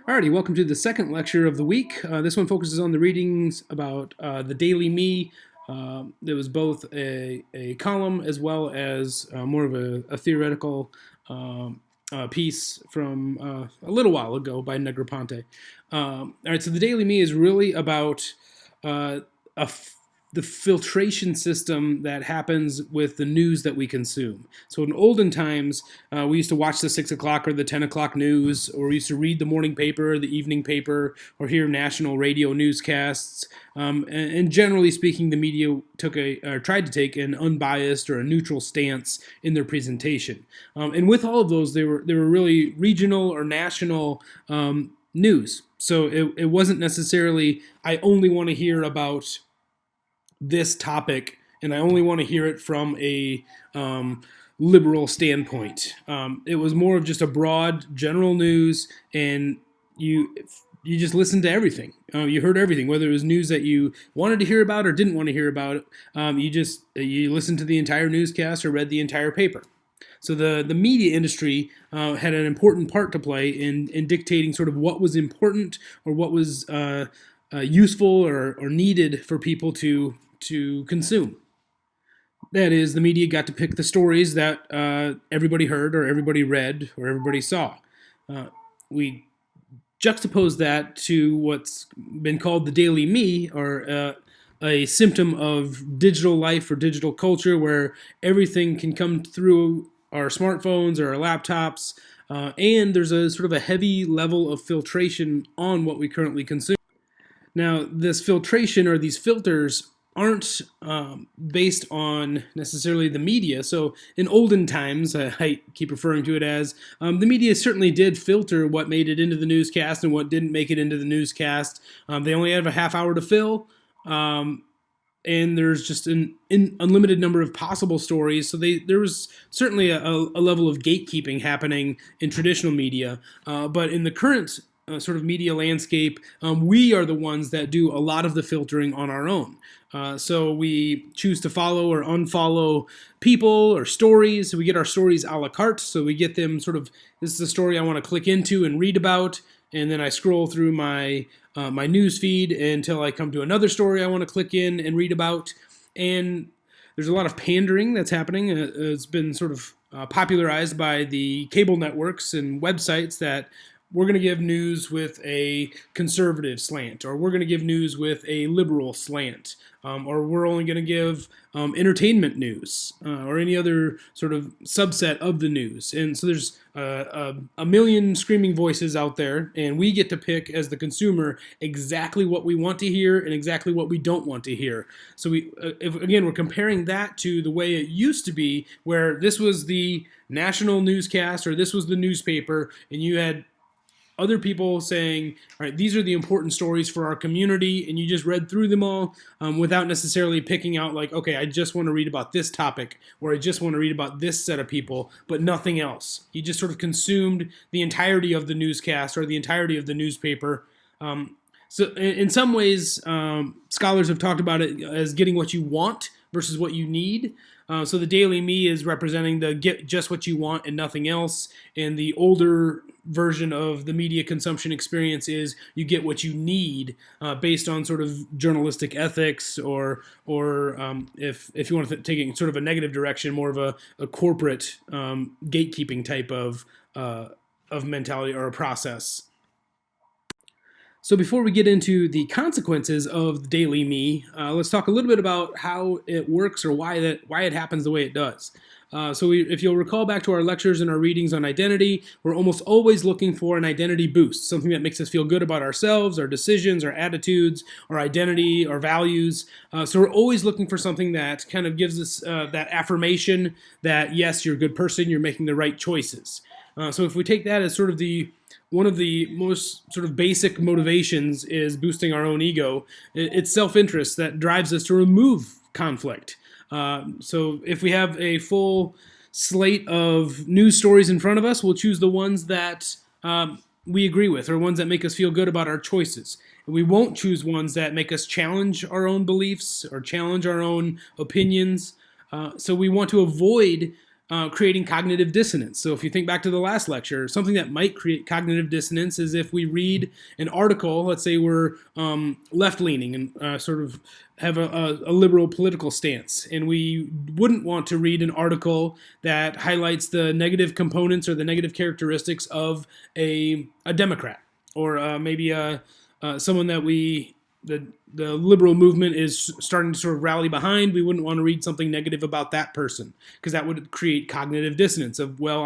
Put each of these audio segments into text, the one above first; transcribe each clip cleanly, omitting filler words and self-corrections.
Alrighty, welcome to the second lecture of the week. This one focuses on the readings about the Daily Me. There was both a column as well as more of a theoretical piece from a little while ago by Negroponte. All right, so the Daily Me is really about uh, a the filtration system that happens with the news that we consume. So in olden times, we used to watch the 6 o'clock or the 10 o'clock news, or we used to read the morning paper, or the evening paper, or hear national radio newscasts. And generally speaking, the media tried to take an unbiased or a neutral stance in their presentation. And with all of those, they were really regional or national news. So it wasn't necessarily, I only want to hear about this topic, and I only want to hear it from a liberal standpoint. It was more of just a broad, general news, and you just listened to everything. You heard everything, whether it was news that you wanted to hear about or didn't want to hear about. You listened to the entire newscast or read the entire paper. So the media industry had an important part to play in dictating sort of what was important or what was useful or needed for people to consume. That is, the media got to pick the stories that everybody heard or everybody read or everybody saw. We juxtapose that to what's been called the Daily Me, or a symptom of digital life or digital culture, where everything can come through our smartphones or our laptops, and there's a sort of a heavy level of filtration on what we currently consume. Now, this filtration or these filters aren't based on necessarily the media. So in olden times, I keep referring to it as, the media certainly did filter what made it into the newscast and what didn't make it into the newscast. They only have a half hour to fill, and there's just an unlimited number of possible stories. So there was certainly a level of gatekeeping happening in traditional media. But in the current sort of media landscape, we are the ones that do a lot of the filtering on our own. So we choose to follow or unfollow people or stories. So we get our stories a la carte. So we get them sort of, this is a story I want to click into and read about, and then I scroll through my news feed until I come to another story I want to click in and read about. And there's a lot of pandering that's happening. It's been sort of popularized by the cable networks and websites that we're going to give news with a conservative slant, or we're going to give news with a liberal slant, or we're only going to give entertainment news, or any other sort of subset of the news. And so there's a million screaming voices out there, and we get to pick as the consumer exactly what we want to hear and exactly what we don't want to hear. So we're comparing that to the way it used to be, where this was the national newscast or this was the newspaper, and you had other people saying, all right, these are the important stories for our community, and you just read through them all without necessarily picking out like, okay, I just want to read about this topic, or I just want to read about this set of people, but nothing else. You just sort of consumed the entirety of the newscast or the entirety of the newspaper. So in some ways, scholars have talked about it as getting what you want versus what you need. So the Daily Me is representing the get just what you want and nothing else, and the older version of the media consumption experience is you get what you need based on sort of journalistic ethics, or if you want to take it in sort of a negative direction, more of a corporate gatekeeping type of mentality or a process. So before we get into the consequences of the Daily Me, let's talk a little bit about how it works or why it happens the way it does. If you'll recall back to our lectures and our readings on identity, we're almost always looking for an identity boost, something that makes us feel good about ourselves, our decisions, our attitudes, our identity, our values. So we're always looking for something that kind of gives us that affirmation that, yes, you're a good person, you're making the right choices. So if we take that as sort of one of the most sort of basic motivations is boosting our own ego, it's self-interest that drives us to remove conflict. So if we have a full slate of news stories in front of us, we'll choose the ones that we agree with, or ones that make us feel good about our choices. And we won't choose ones that make us challenge our own beliefs or challenge our own opinions. So we want to avoid creating cognitive dissonance. So if you think back to the last lecture, something that might create cognitive dissonance is if we read an article, let's say we're left-leaning and sort of have a liberal political stance, and we wouldn't want to read an article that highlights the negative components or the negative characteristics of a Democrat, or maybe someone that the liberal movement is starting to sort of rally behind. We wouldn't want to read something negative about that person, because that would create cognitive dissonance of, well,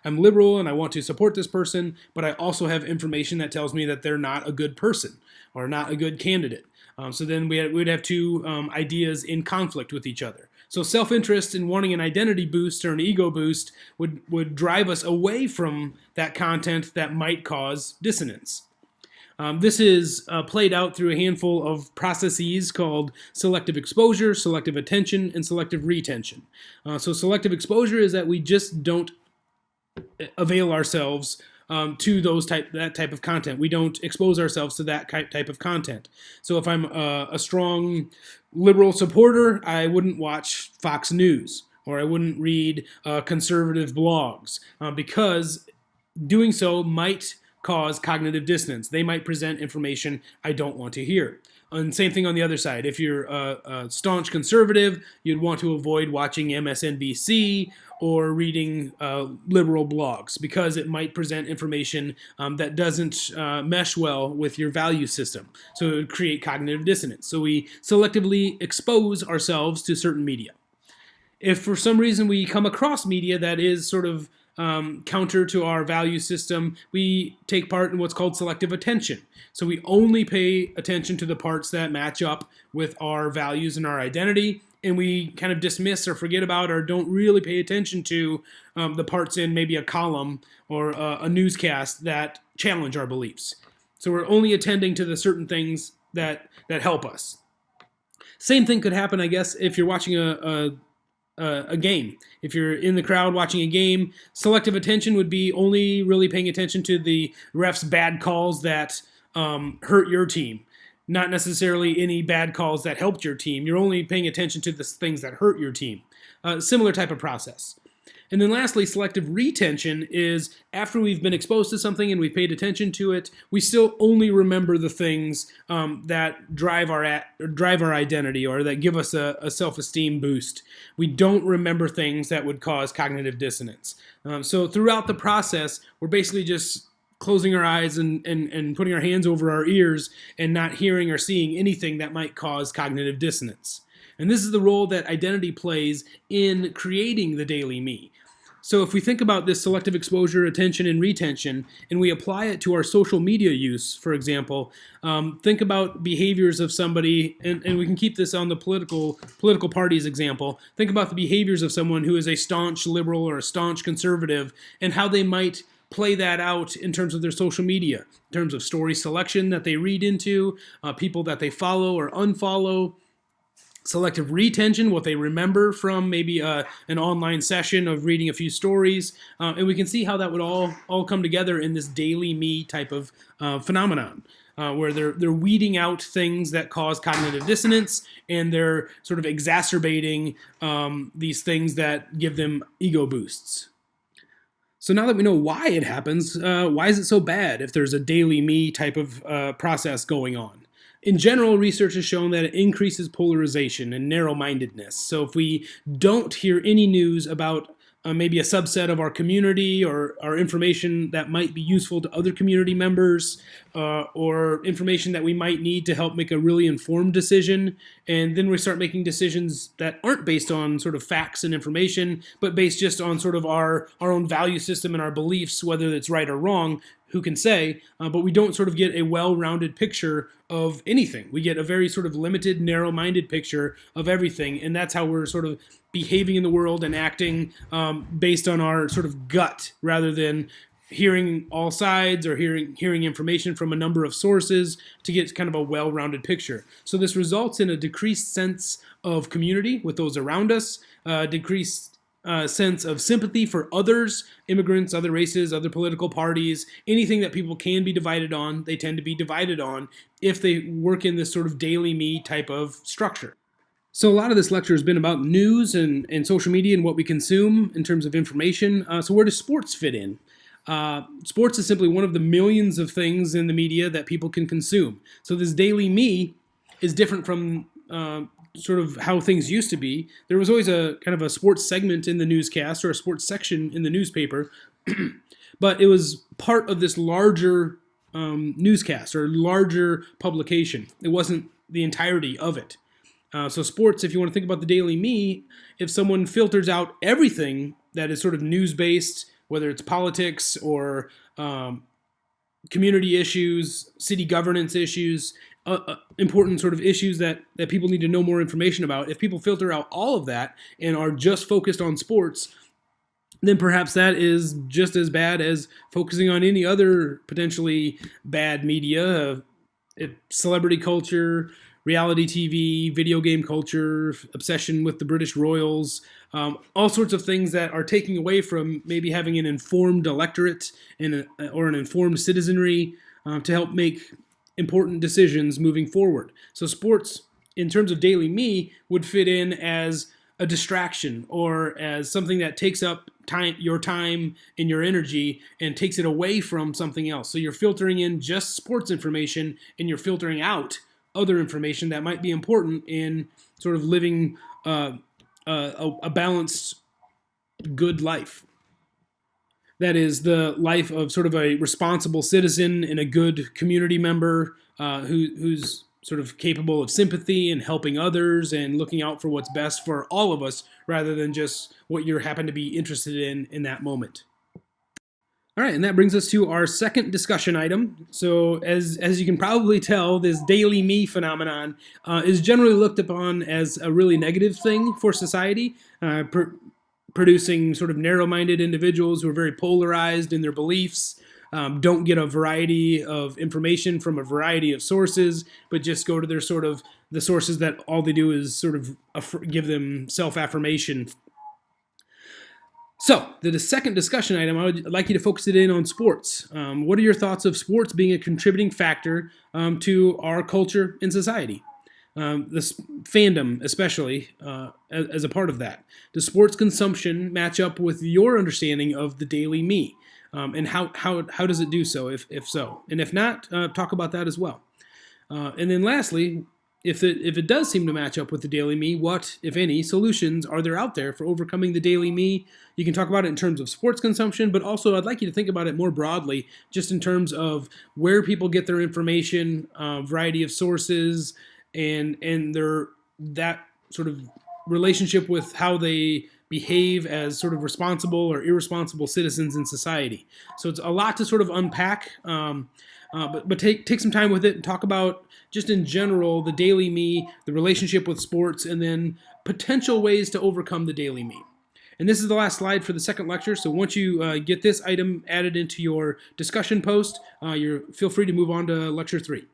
I'm liberal and I want to support this person, but I also have information that tells me that they're not a good person or not a good candidate. So then we'd have two ideas in conflict with each other. So self-interest in wanting an identity boost or an ego boost would drive us away from that content that might cause dissonance. This is played out through a handful of processes called selective exposure, selective attention, and selective retention. So selective exposure is that we just don't avail ourselves to that type of content. We don't expose ourselves to that type of content. So if I'm a strong liberal supporter, I wouldn't watch Fox News, or I wouldn't read conservative blogs, because doing so might cause cognitive dissonance. They might present information I don't want to hear. And same thing on the other side. If you're a staunch conservative, you'd want to avoid watching MSNBC or reading liberal blogs, because it might present information that doesn't mesh well with your value system. So it would create cognitive dissonance. So we selectively expose ourselves to certain media. If for some reason we come across media that is sort of counter to our value system, we take part in what's called selective attention. So we only pay attention to the parts that match up with our values and our identity, and we kind of dismiss or forget about or don't really pay attention to the parts in maybe a column or a newscast that challenge our beliefs. So we're only attending to the certain things that help us. Same thing could happen, I guess, if you're watching a game. If you're in the crowd watching a game, selective attention would be only really paying attention to the ref's bad calls that hurt your team, not necessarily any bad calls that helped your team. You're only paying attention to the things that hurt your team. Similar type of process. And then lastly, selective retention is after we've been exposed to something and we've paid attention to it, we still only remember the things that drive our identity or that give us a self-esteem boost. We don't remember things that would cause cognitive dissonance. So throughout the process, we're basically just closing our eyes and putting our hands over our ears and not hearing or seeing anything that might cause cognitive dissonance. And this is the role that identity plays in creating the daily me. So if we think about this selective exposure, attention, and retention, and we apply it to our social media use, for example, think about behaviors of somebody, and we can keep this on the political parties example. Think about the behaviors of someone who is a staunch liberal or a staunch conservative, and how they might play that out in terms of their social media, in terms of story selection that they read into, people that they follow or unfollow. Selective retention, what they remember from maybe an online session of reading a few stories, and we can see how that would all come together in this daily me type of phenomenon, where they're weeding out things that cause cognitive dissonance, and they're sort of exacerbating these things that give them ego boosts. So now that we know why it happens, why is it so bad if there's a daily me type of process going on? In general, research has shown that it increases polarization and narrow-mindedness. So if we don't hear any news about maybe a subset of our community or information that might be useful to other community members, or information that we might need to help make a really informed decision, and then we start making decisions that aren't based on sort of facts and information, but based just on sort of our own value system and our beliefs, whether it's right or wrong, who can say, but we don't sort of get a well-rounded picture of anything. We get a very sort of limited, narrow-minded picture of everything, and that's how we're sort of behaving in the world and acting based on our sort of gut, rather than hearing all sides or hearing information from a number of sources to get kind of a well-rounded picture. So this results in a decreased sense of community with those around us, decreased sense of sympathy for others, immigrants, other races, other political parties, anything that people can be divided on, they tend to be divided on if they work in this sort of daily me type of structure. So a lot of this lecture has been about news and social media and what we consume in terms of information. So where does sports fit in? Sports is simply one of the millions of things in the media that people can consume. So this daily me is different from sort of how things used to be. There was always a kind of a sports segment in the newscast or a sports section in the newspaper, but it was part of this larger newscast or larger publication. It wasn't the entirety of it. So sports, if you want to think about the daily me, if someone filters out everything that is sort of news-based, whether it's politics or community issues, city governance issues, important sort of issues that people need to know more information about, if people filter out all of that and are just focused on sports, then perhaps that is just as bad as focusing on any other potentially bad media, celebrity culture, reality TV, video game culture, obsession with the British royals, all sorts of things that are taking away from maybe having an informed electorate or an informed citizenry to help make important decisions moving forward. So sports, in terms of daily me, would fit in as a distraction or as something that takes up your time and your energy and takes it away from something else. So you're filtering in just sports information and you're filtering out other information that might be important in sort of living a balanced, good life. That is the life of sort of a responsible citizen and a good community member who's sort of capable of sympathy and helping others and looking out for what's best for all of us rather than just what you happen to be interested in that moment. All right, and that brings us to our second discussion item. So as you can probably tell, this daily me phenomenon is generally looked upon as a really negative thing for society, producing sort of narrow-minded individuals who are very polarized in their beliefs, don't get a variety of information from a variety of sources, but just go to their sort of the sources that all they do is sort of give them self-affirmation. So, the second discussion item, I would like you to focus it in on sports. What are your thoughts of sports being a contributing factor to our culture and society? This fandom, especially, as a part of that. Does sports consumption match up with your understanding of the daily me? And how does it do so, if so? And if not, talk about that as well. And then lastly, if it does seem to match up with the daily me, what, if any, solutions are there out there for overcoming the daily me? You can talk about it in terms of sports consumption, but also I'd like you to think about it more broadly, just in terms of where people get their information, variety of sources, and that sort of relationship with how they behave as sort of responsible or irresponsible citizens in society. So it's a lot to sort of unpack, but take some time with it and talk about just in general the daily me, the relationship with sports, and then potential ways to overcome the daily me. And this is the last slide for the second lecture, so once you get this item added into your discussion post, feel free to move on to lecture 3.